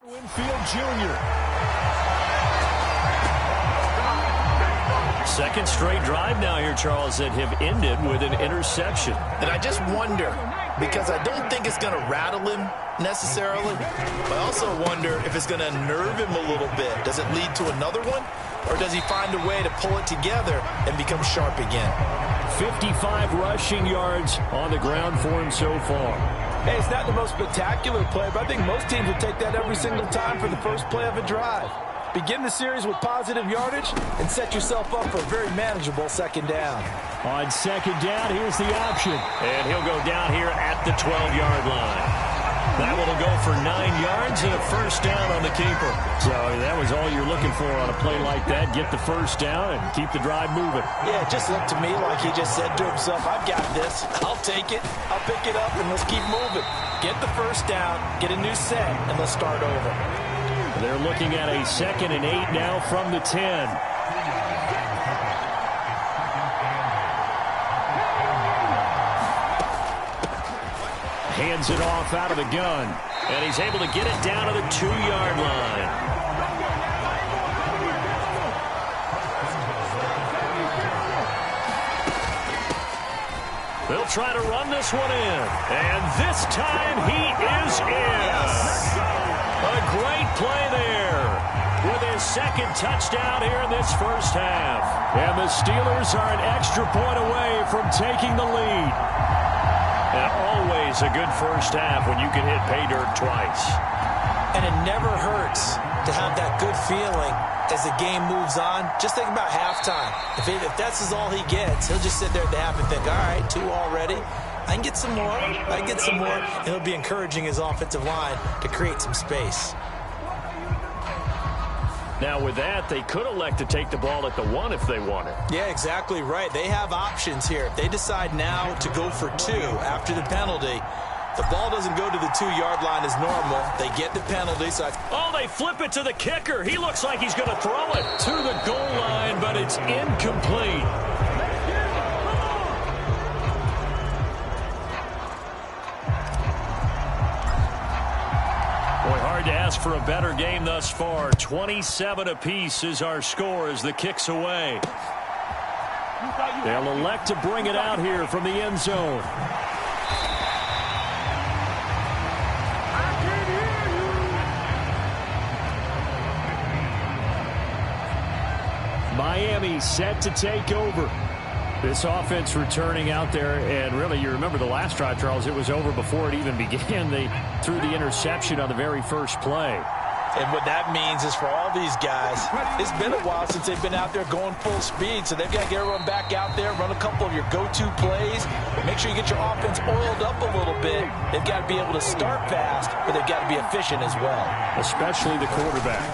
Winfield Jr. Second straight drive now here, Charles, that have ended with an interception. And I just wonder, because I don't think it's going to rattle him necessarily, but I also wonder if it's going to unnerve him a little bit. Does it lead to another one, or does he find a way to pull it together and become sharp again? 55 rushing yards on the ground for him so far. Hey, it's not the most spectacular play, but I think most teams will take that every single time for the first play of a drive. Begin the series with positive yardage and set yourself up for a very manageable second down. On second down, here's the option. And he'll go down here at the 12-yard line. That one will go for 9 yards and a first down on the keeper. So that was all you're looking for on a play like that. Get the first down and keep the drive moving. Yeah, it just looked to me like he just said to himself, I've got this. I'll take it. I'll pick it up, and let's keep moving. Get the first down, get a new set, and let's start over. They're looking at a 2nd and 8 now from the 10. Hands it off out of the gun. And he's able to get it down to the 2-yard line. They'll try to run this one in. And this time he is in. A great play there with his second touchdown here in this first half. And the Steelers are an extra point away from taking the lead. And always a good first half when you can hit pay dirt twice. And it never hurts to have that good feeling as the game moves on. Just think about halftime. If that's all he gets, he'll just sit there at the half and think, all right, 2 already. I can get some more. I can get some more. And he'll be encouraging his offensive line to create some space. Now with that, they could elect to take the ball at the 1 if they wanted. Yeah, exactly right. They have options here. If they decide now to go for 2 after the penalty, the ball doesn't go to the 2-yard line as normal. They get the penalty. Oh, they flip it to the kicker. He looks like he's going to throw it to the goal line, but it's incomplete. Hard to ask for a better game thus far. 27 apiece is our score as the kick's away. They'll elect to bring it out here from the end zone. Miami set to take over. This offense returning out there, and really, you remember the last drive, Charles, it was over before it even began. They threw the interception on the very first play. And what that means is for all these guys, it's been a while since they've been out there going full speed, so they've got to get everyone back out there, run a couple of your go-to plays, make sure you get your offense oiled up a little bit. They've got to be able to start fast, but they've got to be efficient as well. Especially the quarterback.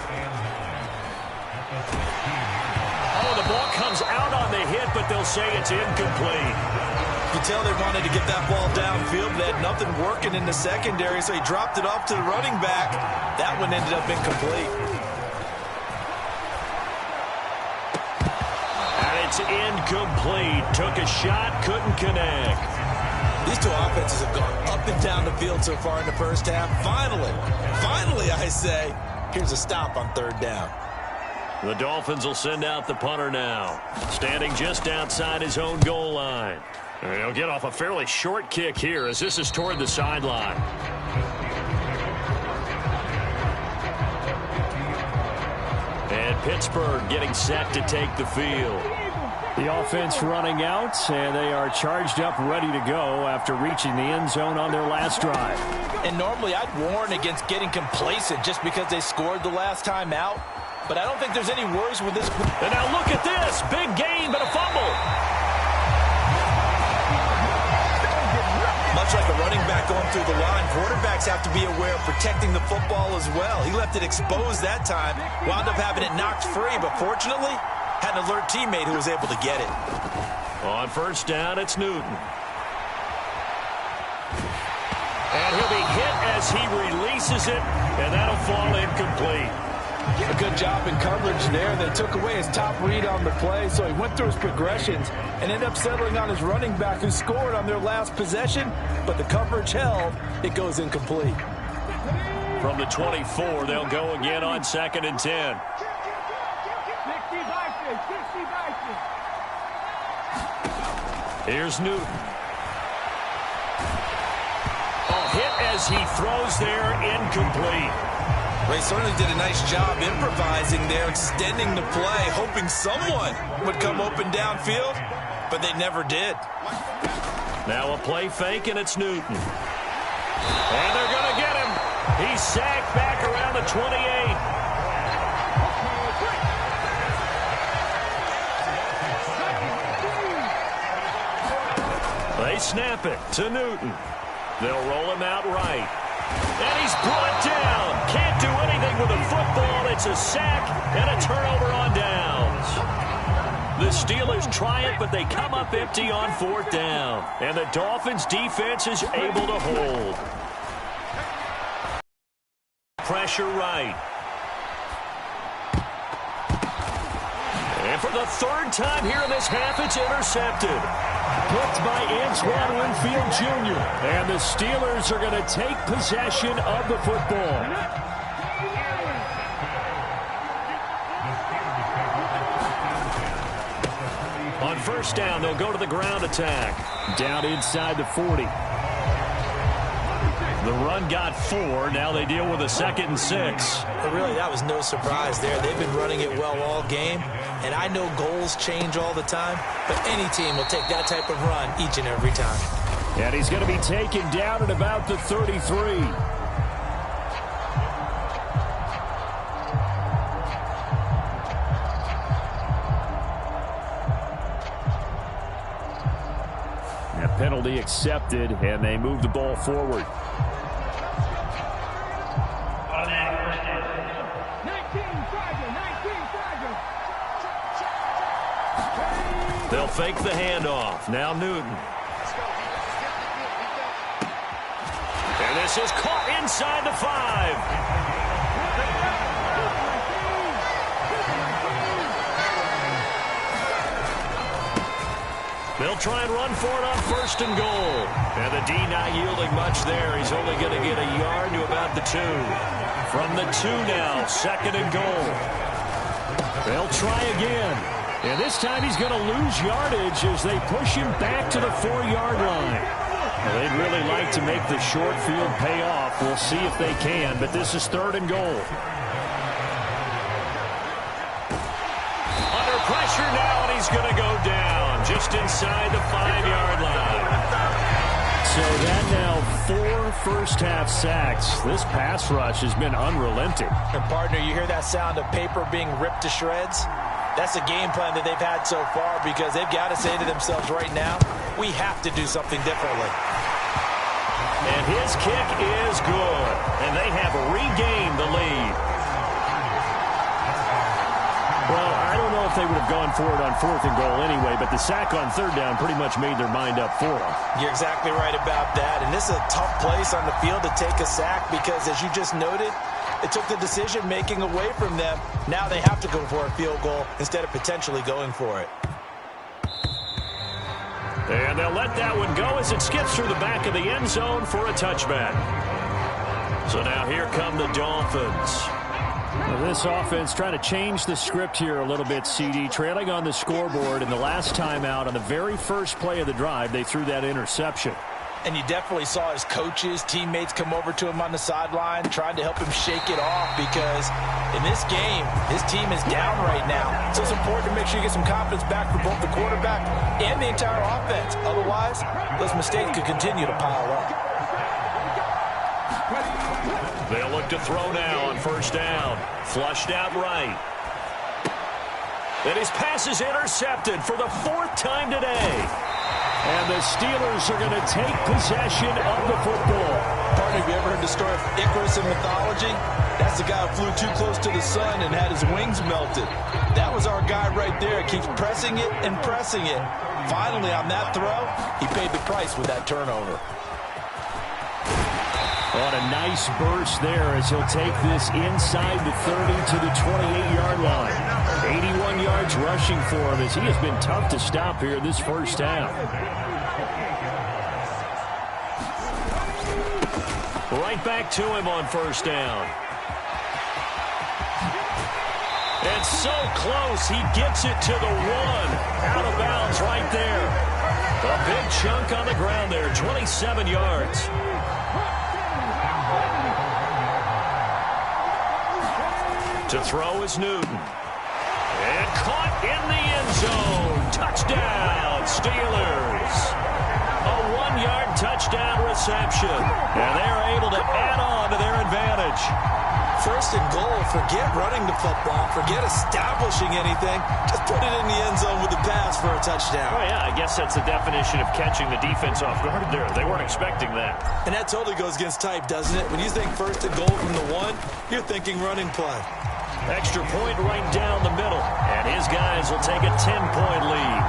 The ball comes out on the hit, but they'll say it's incomplete. You can tell they wanted to get that ball downfield. They had nothing working in the secondary, so he dropped it off to the running back. That one ended up incomplete. And it's incomplete. Took a shot, couldn't connect. These two offenses have gone up and down the field so far in the first half. Finally, I say, here's a stop on 3rd down. The Dolphins will send out the punter now. Standing just outside his own goal line. And he'll get off a fairly short kick here as this is toward the sideline. And Pittsburgh getting set to take the field. The offense running out, and they are charged up, ready to go after reaching the end zone on their last drive. And normally I'd warn against getting complacent just because they scored the last time out. But I don't think there's any worries with this. And now look at this. Big gain, but a fumble. Much like a running back going through the line, quarterbacks have to be aware of protecting the football as well. He left it exposed that time, wound up having it knocked free, but fortunately had an alert teammate who was able to get it. On first down, it's Newton. And he'll be hit as he releases it, and that'll fall incomplete. A good job in coverage there. They took away his top read on the play, so he went through his progressions and ended up settling on his running back who scored on their last possession, but the coverage held. It goes incomplete. From the 24, they'll go again on 2nd and 10. Here's Newton. A hit as he throws there, incomplete. They certainly did a nice job improvising there, extending the play, hoping someone would come open downfield, but they never did. Now a play fake, and it's Newton. And they're going to get him. He's sacked back around the 28. They snap it to Newton. They'll roll him out right. And he's brought down. Can't do anything with a football. It's a sack and a turnover on downs. The Steelers try it, but they come up empty on 4th down. And the Dolphins' defense is able to hold. Pressure right. And for the 3rd time here in this half, it's intercepted. Picked by Antoine Winfield Jr. And the Steelers are going to take possession of the football. On 1st down, they'll go to the ground attack. Down inside the 40. The run got 4. Now they deal with a 2nd and 6. But really, that was no surprise there. They've been running it well all game. And I know goals change all the time, but any team will take that type of run each and every time. And he's going to be taken down at about the 33. A penalty accepted, and they move the ball forward. They'll fake the handoff. Now Newton. And this is caught inside the 5. They'll try and run for it on 1st and goal. And the D not yielding much there. He's only going to get a yard to about the 2. From the 2 now, 2nd and goal. They'll try again. And this time he's going to lose yardage as they push him back to the 4-yard line. Well, they'd really like to make the short field pay off. We'll see if they can, but this is 3rd and goal. Under pressure now, and he's going to go down just inside the 5-yard line. So that now 4 first-half sacks. This pass rush has been unrelenting. And partner, you hear that sound of paper being ripped to shreds? That's a game plan that they've had so far because they've got to say to themselves right now, we have to do something differently. And his kick is good. And they have regained the lead. Well, I don't know if they would have gone for it on 4th and goal anyway, but the sack on 3rd down pretty much made their mind up for them. You're exactly right about that. And this is a tough place on the field to take a sack because, as you just noted, it took the decision-making away from them. Now they have to go for a field goal instead of potentially going for it. And they'll let that one go as it skips through the back of the end zone for a touchback. So now here come the Dolphins. Well, this offense trying to change the script here a little bit, CD. Trailing on the scoreboard, and the last time out on the very first play of the drive, they threw that interception. And you definitely saw his coaches, teammates come over to him on the sideline, trying to help him shake it off because in this game, his team is down right now. So it's important to make sure you get some confidence back for both the quarterback and the entire offense. Otherwise, those mistakes could continue to pile up. They'll look to throw now on 1st down. Flushed out right. And his pass is intercepted for the 4th time today. And the Steelers are going to take possession of the football. Partner, have you ever heard the story of Icarus in mythology? That's the guy who flew too close to the sun and had his wings melted. That was our guy right there. Keeps pressing it and pressing it. Finally, on that throw, he paid the price with that turnover. On a nice burst there as he'll take this inside the 30 to the 28-yard line. 81 yards rushing for him as he has been tough to stop here this first half. Right back to him on first down. And so close, he gets it to the 1. Out of bounds right there. A big chunk on the ground there, 27 yards. To throw is Newton. And caught in the end zone. Touchdown, Steelers. A 1-yard touchdown reception. And they're able to add on to their advantage. First and goal, forget running the football, forget establishing anything. Just put it in the end zone with the pass for a touchdown. Oh, yeah, I guess that's the definition of catching the defense off guard there. They weren't expecting that. And that totally goes against type, doesn't it? When you think first and goal from the 1, you're thinking running play. Extra point right down the middle. And his guys will take a 10-point lead.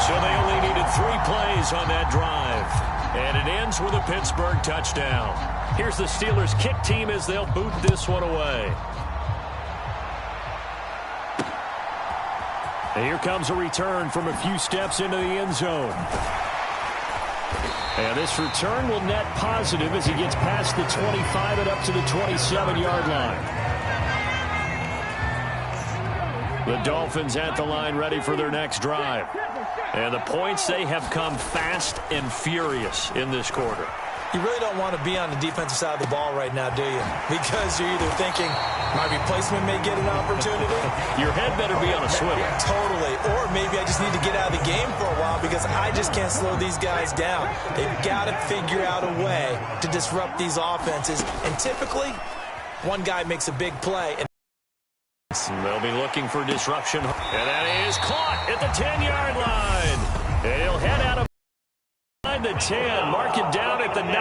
So they only needed 3 plays on that drive. And it ends with a Pittsburgh touchdown. Here's the Steelers kick team as they'll boot this one away. And here comes a return from a few steps into the end zone. And this return will net positive as he gets past the 25 and up to the 27-yard line. The Dolphins at the line ready for their next drive. And the points, they have come fast and furious in this quarter. You really don't want to be on the defensive side of the ball right now, do you? Because you're either thinking, my replacement may get an opportunity. Your head better be on a swivel. Totally. Or maybe I just need to get out of the game for a while because I just can't slow these guys down. They've got to figure out a way to disrupt these offenses. And typically, one guy makes a big play. And they'll be looking for disruption. And that is caught at the 10-yard line. And he'll head out of the 10, mark it down at the 9.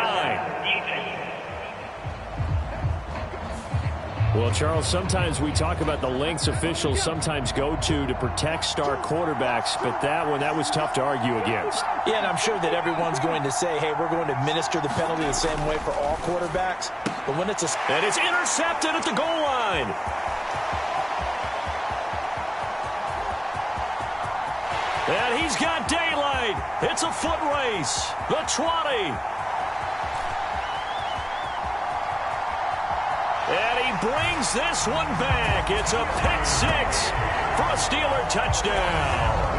Well, Charles, sometimes we talk about the lengths officials sometimes go to protect star quarterbacks, but that was tough to argue against. Yeah, and I'm sure that everyone's going to say, hey, we're going to administer the penalty the same way for all quarterbacks. But when it's and it's intercepted at the goal line. And he's got daylight. It's a foot race. The 20. And he brings this one back. It's a pick 6 for a Steeler touchdown.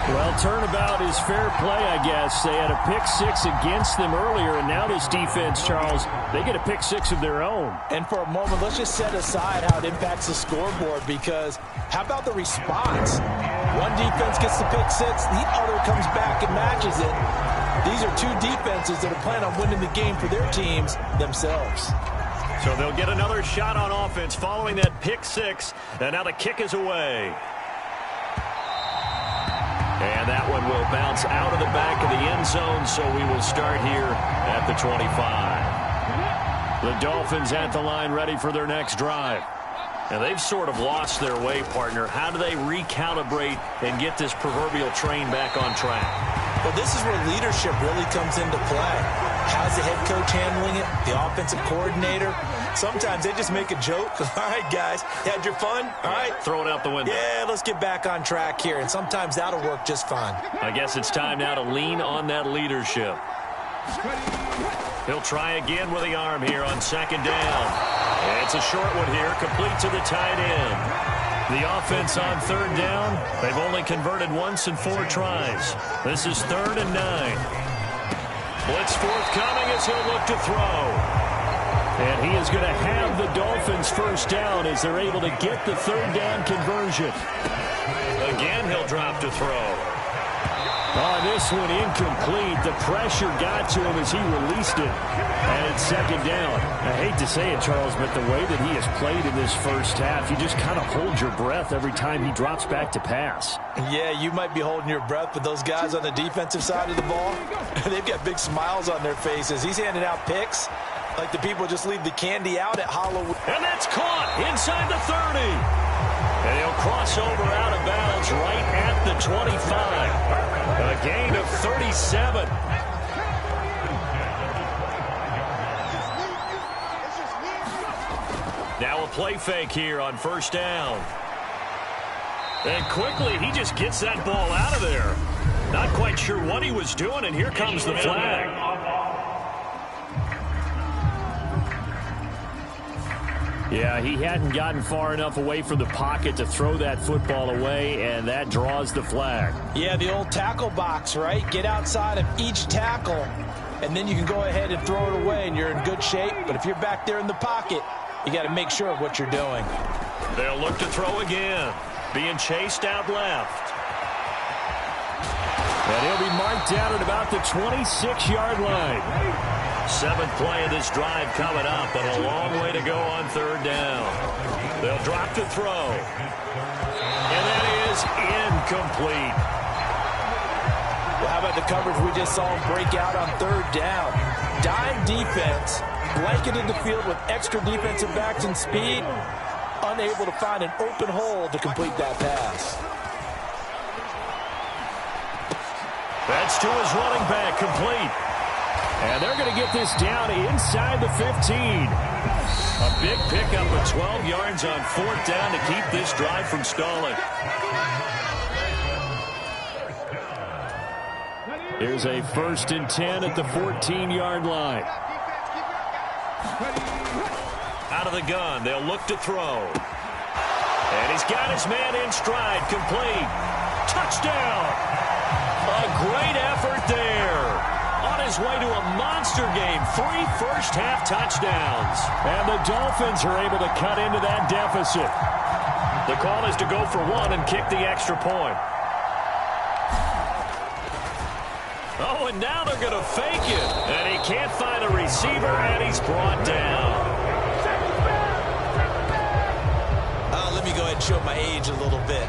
Well, turnabout is fair play, I guess. They had a pick 6 against them earlier, and now this defense, Charles, they get a pick 6 of their own. And for a moment, let's just set aside how it impacts the scoreboard, because how about the response? One defense gets the pick 6, the other comes back and matches it. These are two defenses that are planning on winning the game for their teams themselves. So they'll get another shot on offense following that pick 6, and now the kick is away. And that one will bounce out of the back of the end zone, so we will start here at the 25. The Dolphins at the line ready for their next drive. And they've sort of lost their way, partner. How do they recalibrate and get this proverbial train back on track? Well, this is where leadership really comes into play. How's the head coach handling it? The offensive coordinator? Sometimes they just make a joke. All right, guys, you had your fun? All right. Throw it out the window. Yeah, let's get back on track here. And sometimes that'll work just fine. I guess it's time now to lean on that leadership. He'll try again with the arm here on second down. And it's a short one here, complete to the tight end. The offense on third down, they've only converted once in 4 tries. This is 3rd and 9. Blitz forthcoming as he'll look to throw. And he is going to have the Dolphins first down as they're able to get the 3rd down conversion. Again, he'll drop to throw. Oh, this one incomplete. The pressure got to him as he released it. And it's 2nd down. I hate to say it, Charles, but the way that he has played in this first half, you just kind of hold your breath every time he drops back to pass. Yeah, you might be holding your breath, but those guys on the defensive side of the ball, they've got big smiles on their faces. He's handing out picks like the people just leave the candy out at Halloween. And that's caught inside the 30. And he'll cross over out of bounds right at the 25. A gain of 37. Now a play fake here on first down. And quickly, he just gets that ball out of there. Not quite sure what he was doing, and here comes the flag. Yeah, he hadn't gotten far enough away from the pocket to throw that football away, and that draws the flag. Yeah, the old tackle box, right? Get outside of each tackle, and then you can go ahead and throw it away, and you're in good shape. But if you're back there in the pocket, you got to make sure of what you're doing. They'll look to throw again. Being chased out left. And he'll be marked down at about the 26-yard line. 7th play of this drive coming up, but a long way to go on 3rd down. They'll drop to throw. And that is incomplete. Well, how about the coverage we just saw him break out on 3rd down? Dime defense, blanketed the field with extra defensive backs and speed, unable to find an open hole to complete that pass. That's to his running back, complete. And they're going to get this down inside the 15. A big pickup of 12 yards on 4th down to keep this drive from stalling. Here's a 1st and 10 at the 14-yard line. Out of the gun, they'll look to throw. And he's got his man in stride, complete. Touchdown! A great effort there. On his way to a monster game, 3 first-half touchdowns. And the Dolphins are able to cut into that deficit. The call is to go for 1 and kick the extra point. Oh, and now they're going to fake it. And he can't find a receiver, and he's brought down. Let me go ahead and show my age a little bit.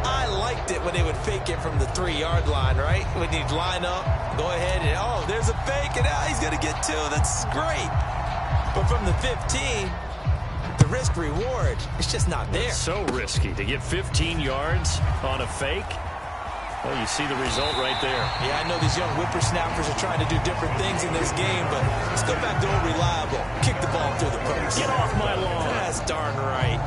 I liked it when they would fake it from the 3-yard line, right? When you'd line up, go ahead and, oh, there's a fake, and he's going to get 2. That's great. But from the 15, the risk-reward, it's just not there. It's so risky to get 15 yards on a fake. Well, you see the result right there. Yeah, I know these young whippersnappers are trying to do different things in this game, but let's go back to old reliable. Kick the ball through the post. Get off my lawn. That's darn right.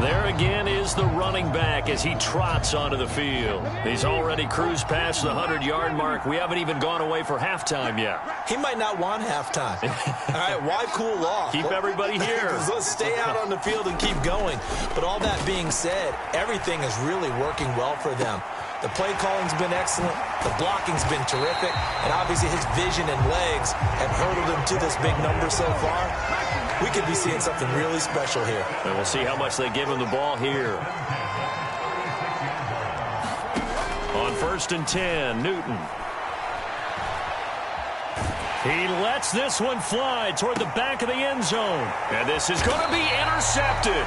There again is the running back as he trots onto the field. He's already cruised past the 100-yard mark. We haven't even gone away for halftime yet. He might not want halftime. All right, why cool off? Keep everybody here. Let's stay out on the field and keep going. But all that being said, everything is really working well for them. The play calling's been excellent. The blocking's been terrific. And obviously his vision and legs have hurdled him to this big number so far. We could be seeing something really special here. And we'll see how much they give him the ball here. On 1st and 10, Newton. He lets this one fly toward the back of the end zone. And this is going to be intercepted.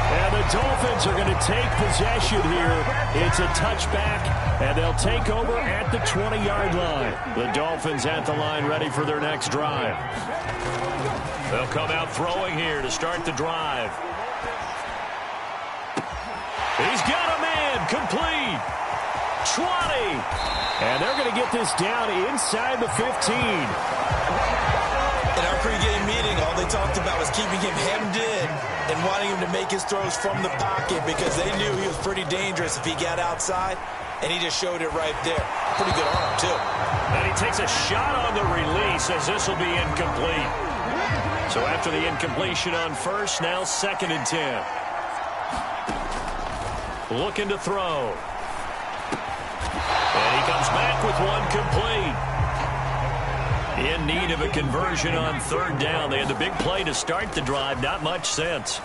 And the Dolphins are going to take possession here. It's a touchback, and they'll take over at the 20-yard line. The Dolphins at the line ready for their next drive. They'll come out throwing here to start the drive. He's got a man, complete. 20. And they're going to get this down inside the 15. In our pregame meeting, all they talked about was keeping him hemmed in and wanting him to make his throws from the pocket because they knew he was pretty dangerous if he got outside, and he just showed it right there. Pretty good arm, too. And he takes a shot on the release as this will be incomplete. So after the incompletion on 1st, now 2nd and 10. Looking to throw. And he comes back with one complete. In need of a conversion on 3rd down. They had the big play to start the drive. Not much sense.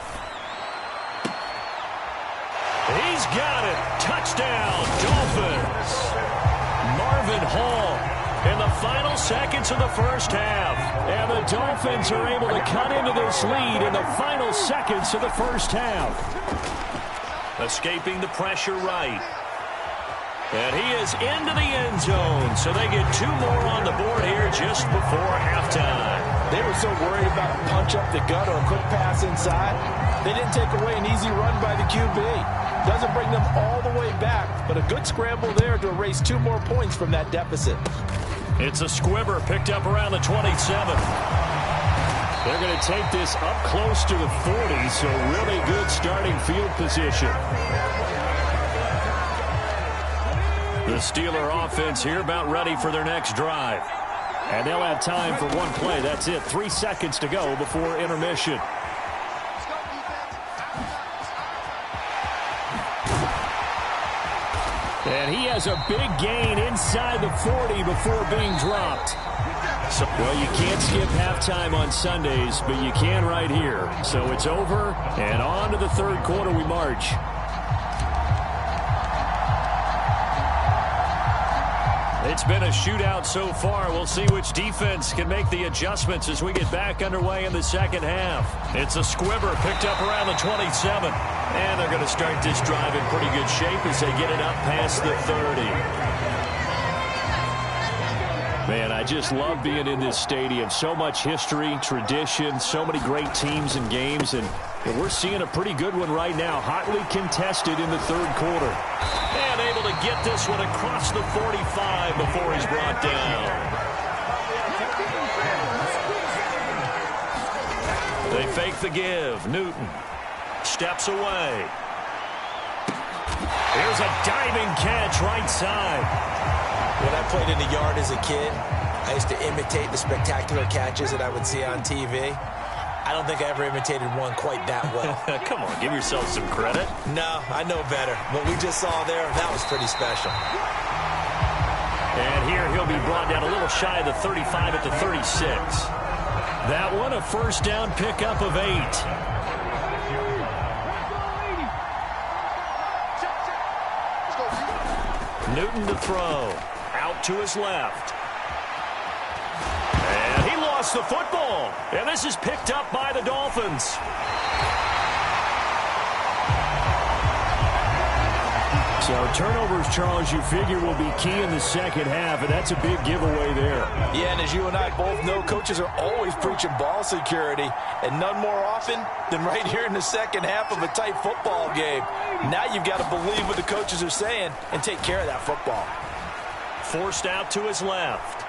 He's got it. Touchdown, Dolphins. Marvin Hall in the final seconds of the first half. And the Dolphins are able to cut into this lead in the final seconds of the first half. Escaping the pressure right. And he is into the end zone, so they get 2 more on the board here just before halftime. They were so worried about a punch up the gut or a quick pass inside, they didn't take away an easy run by the QB. Doesn't bring them all the way back, but a good scramble there to erase 2 more points from that deficit. It's a squibber picked up around the 27. They're going to take this up close to the 40, so really good starting field position. The Steeler offense here about ready for their next drive. And they'll have time for one play. That's it. 3 seconds to go before intermission. And he has a big gain inside the 40 before being dropped. Well, you can't skip halftime on Sundays, but you can right here. So it's over, and on to the third quarter we march. It's been a shootout so far. We'll see which defense can make the adjustments as we get back underway in the second half. It's a squibber picked up around the 27. And they're going to start this drive in pretty good shape as they get it up past the 30. Man, I just love being in this stadium. So much history, tradition, so many great teams and games. And we're seeing a pretty good one right now. Hotly contested in the third quarter. And able to get this one across the 45 before he's brought down. They fake the give. Newton steps away. Here's a diving catch right side. When I played in the yard as a kid, I used to imitate the spectacular catches that I would see on TV. I don't think I ever imitated one quite that well. Come on, give yourself some credit. No, I know better. What we just saw there, that was pretty special. And here he'll be brought down a little shy of the 35 at the 36. That one a first down pickup of 8. Newton to throw. Out to his left. And he lost the football. And this is picked up by the Dolphins. So turnovers, Charles, you figure will be key in the second half, and that's a big giveaway there. Yeah, and as you and I both know, coaches are always preaching ball security, and none more often than right here in the second half of a tight football game. Now you've got to believe what the coaches are saying and take care of that football. Forced out to his left.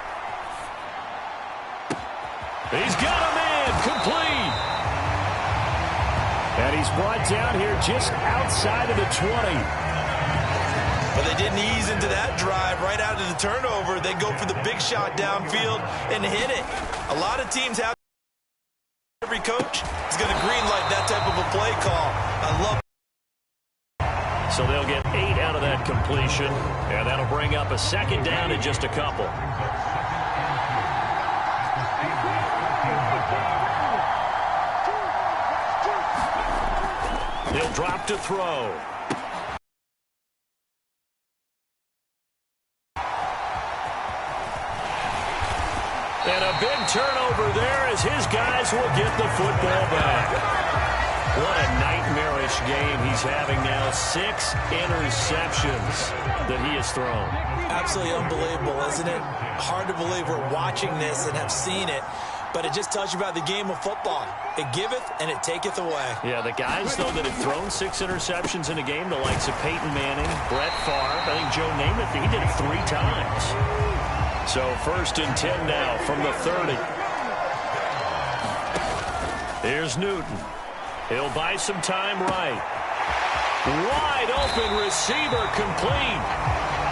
He's got a man complete. And he's brought down here just outside of the 20. But they didn't ease into that drive right out of the turnover. They go for the big shot downfield and hit it. A lot of teams have every coach is going to green light that type of a play call. I love it. So they'll get 8 out of that completion, and that'll bring up a second down in just a couple. They'll drop to throw. And a big turnover there as his guys will get the football back. What a nightmarish game he's having now. 6 interceptions that he has thrown. Absolutely unbelievable, isn't it? Hard to believe we're watching this and have seen it, but it just tells you about the game of football. It giveth and it taketh away. Yeah, the guys, though, that have thrown 6 interceptions in a game, the likes of Peyton Manning, Brett Favre, I think Joe Namath, he did it 3 times. So 1st and 10 now from the 30. Here's Newton. He'll buy some time right. Wide open receiver complete.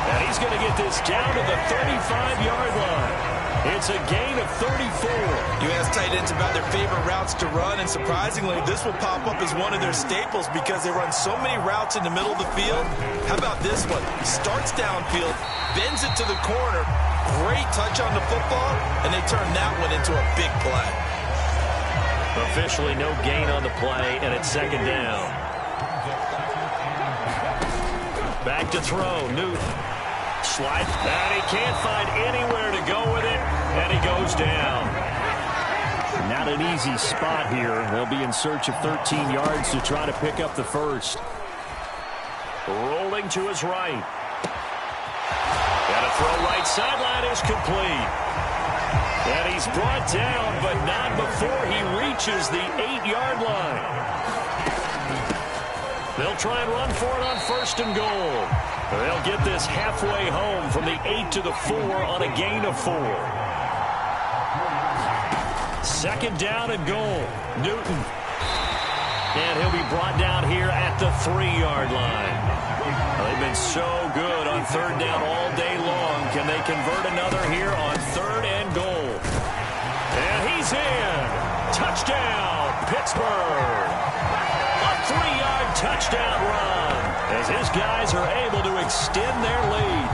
And he's going to get this down to the 35-yard line. It's a gain of 34. You ask tight ends about their favorite routes to run, and surprisingly, this will pop up as one of their staples because they run so many routes in the middle of the field. How about this one? He starts downfield, bends it to the corner, great touch on the football, and they turn that one into a big play. Officially no gain on the play, and it's second down. Back to throw, Newton. Slide, and he can't find anywhere to go with it, and he goes down. Not an easy spot here. They'll be in search of 13 yards to try to pick up the first. Rolling to his right. Got to throw right sideline is complete. And he's brought down, but not before he reaches the 8-yard line. They'll try and run for it on 1st and goal. They'll get this halfway home from the 8 to the 4 on a gain of 4. Second down and goal. Newton. And he'll be brought down here at the 3-yard line. They've been so good on on third down all day long. Can they convert another here on third and goal? And he's in. Touchdown, Pittsburgh. A 3-yard touchdown run as his guys are able to extend their lead.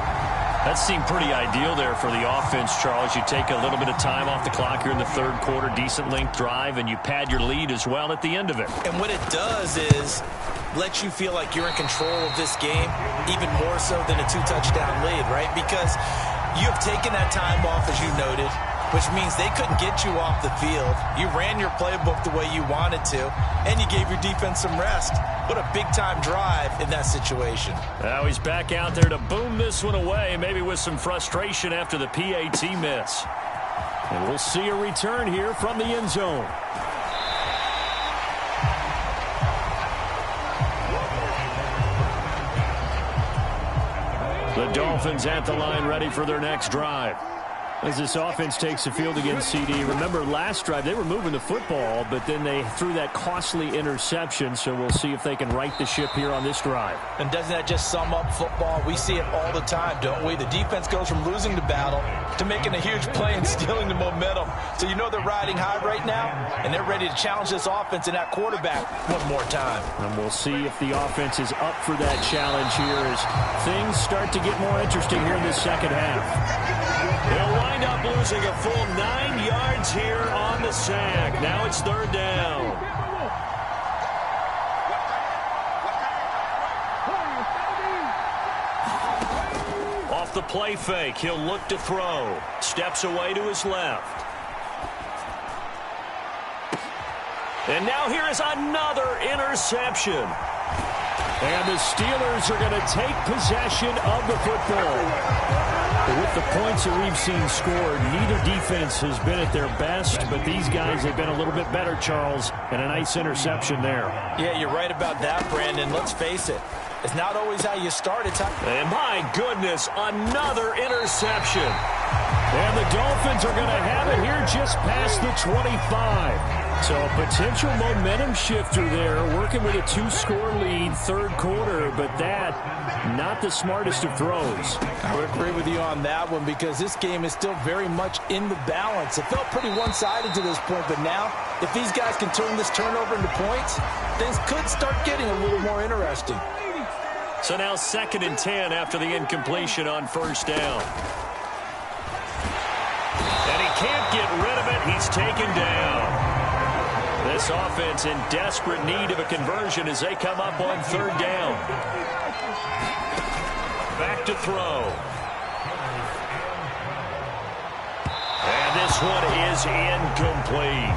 That seemed pretty ideal there for the offense, Charles. You take a little bit of time off the clock here in the third quarter, decent length drive, and you pad your lead as well at the end of it. And what it does is let you feel like you're in control of this game, even more so than a 2-touchdown lead, right? Because you have taken that time off, as you noted, which means they couldn't get you off the field. You ran your playbook the way you wanted to, and you gave your defense some rest. What a big-time drive in that situation. Now he's back out there to boom this one away, maybe with some frustration after the PAT miss. And we'll see a return here from the end zone. The Dolphins at the line, ready for their next drive. As this offense takes the field against CD. Remember, last drive, they were moving the football, but then they threw that costly interception, so we'll see if they can right the ship here on this drive. And doesn't that just sum up football? We see it all the time, don't we? The defense goes from losing the battle to making a huge play and stealing the momentum. So you know they're riding high right now, and they're ready to challenge this offense and that quarterback one more time. And we'll see if the offense is up for that challenge here as things start to get more interesting here in this second half. They'll wind up losing a full 9 yards here on the sack. Now it's third down. Off the play fake, he'll look to throw. Steps away to his left. And now here is another interception. And the Steelers are going to take possession of the football. With the points that we've seen scored, neither defense has been at their best, but these guys have been a little bit better, Charles, and a nice interception there. Yeah, you're right about that, Brandon. Let's face it. It's not always how you start. It's how... And my goodness, another interception. And the Dolphins are going to have it here just past the 25. So a potential momentum shifter there, working with a 2-score lead, third quarter, but that, not the smartest of throws. I would agree with you on that one because this game is still very much in the balance. It felt pretty one-sided to this point, but now, if these guys can turn this turnover into points, things could start getting a little more interesting. So now 2nd and 10 after the incompletion on first down. And he can't get rid of it. He's taken down. This offense in desperate need of a conversion as they come up on third down. Back to throw. And this one is incomplete.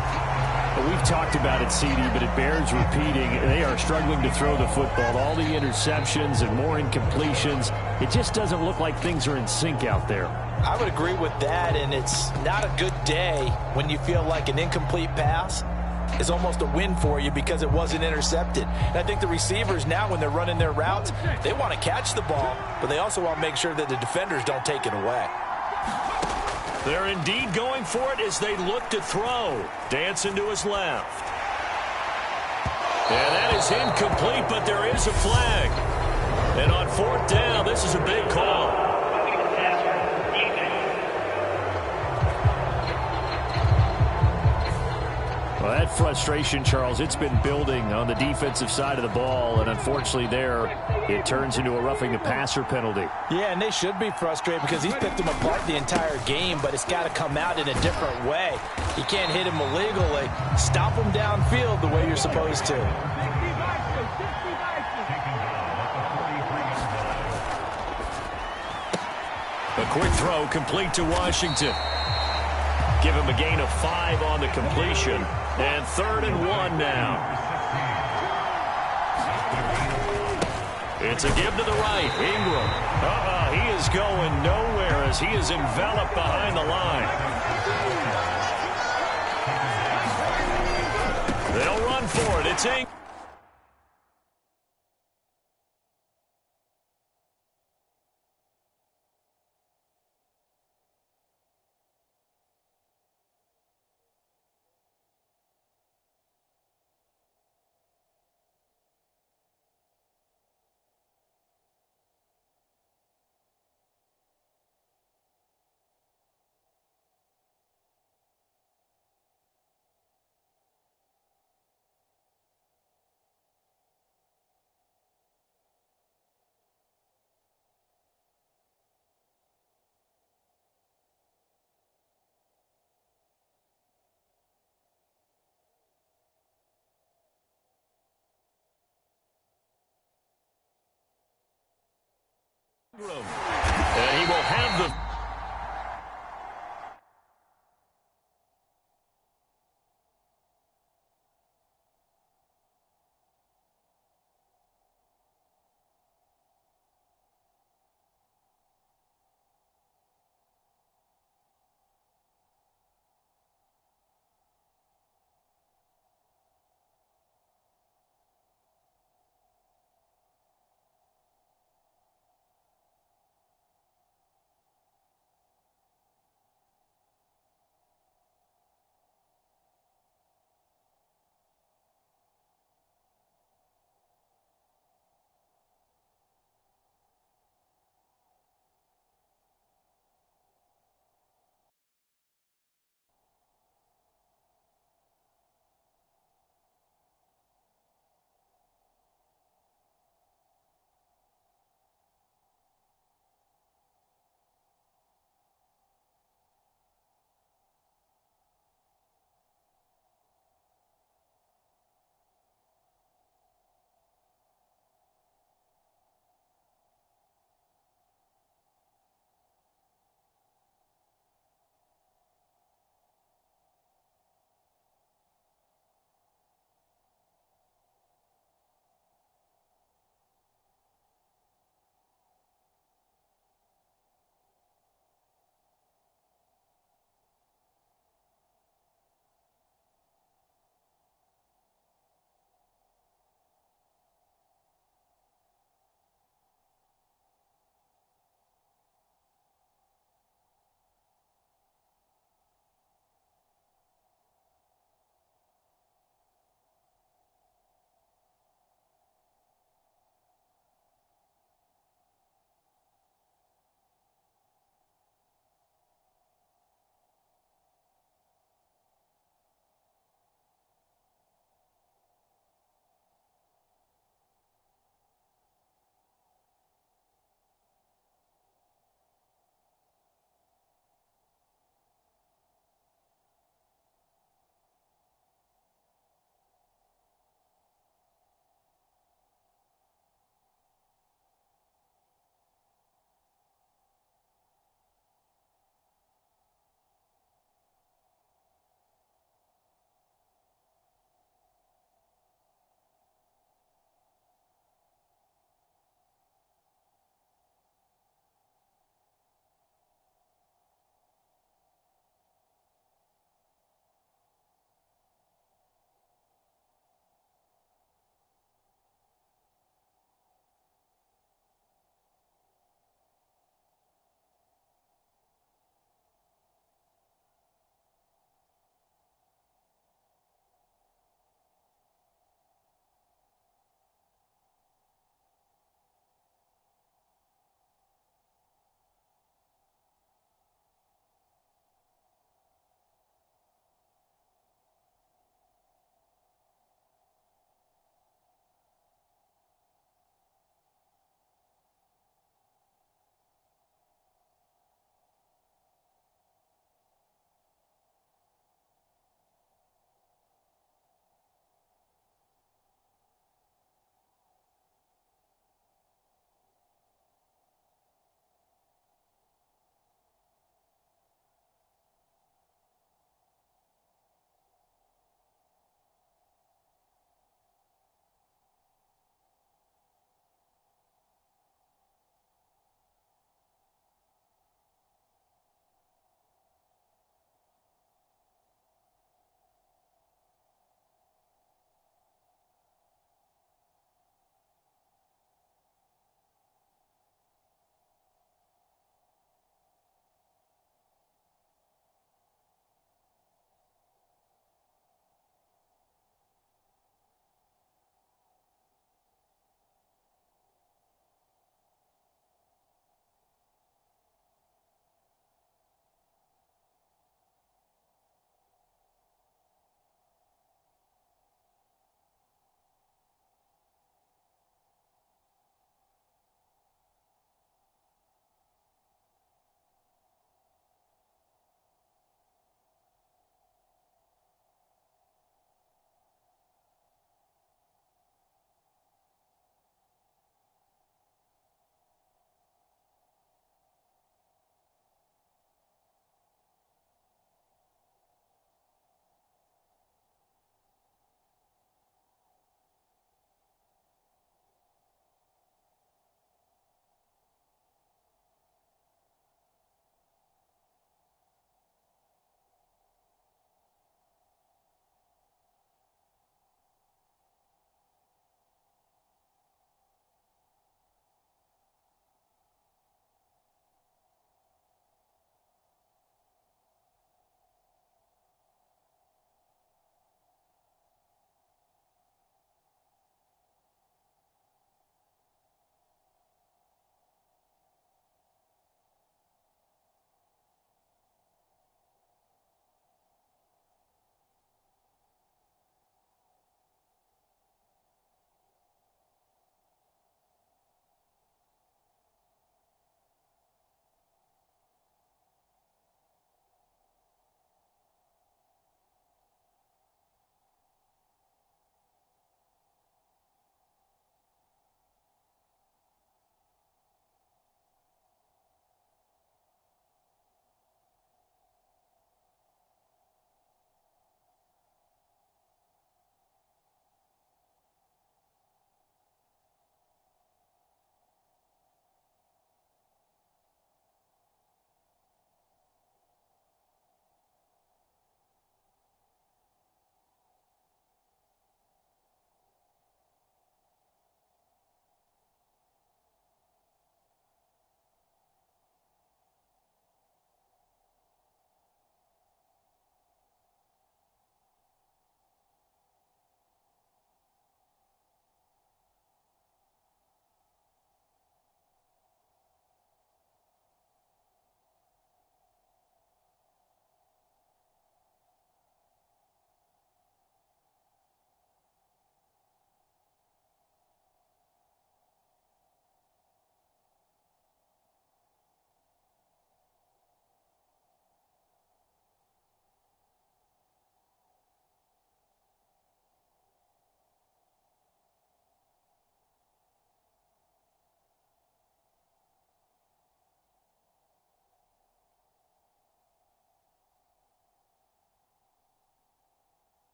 We've talked about it, CD, but it bears repeating. They are struggling to throw the football. All the interceptions and more incompletions. It just doesn't look like things are in sync out there. I would agree with that, and it's not a good day when you feel like an incomplete pass is almost a win for you because it wasn't intercepted. And I think the receivers now, when they're running their routes, they want to catch the ball, but they also want to make sure that the defenders don't take it away. They're indeed going for it as they look to throw. Dancing to his left. And that is incomplete, but there is a flag. And on fourth down, this is a big call. Well, that frustration, Charles, it's been building on the defensive side of the ball, and unfortunately there, it turns into a roughing the passer penalty. Yeah, and they should be frustrated because he's picked them apart the entire game, but it's got to come out in a different way. You can't hit him illegally. Stop him downfield the way you're supposed to. A quick throw complete to Washington. Give him a gain of 5 on the completion. And 3rd and 1 now. It's a give to the right. Ingram. He is going nowhere as he is enveloped behind the line. They'll run for it. It's Ingram. And he will have the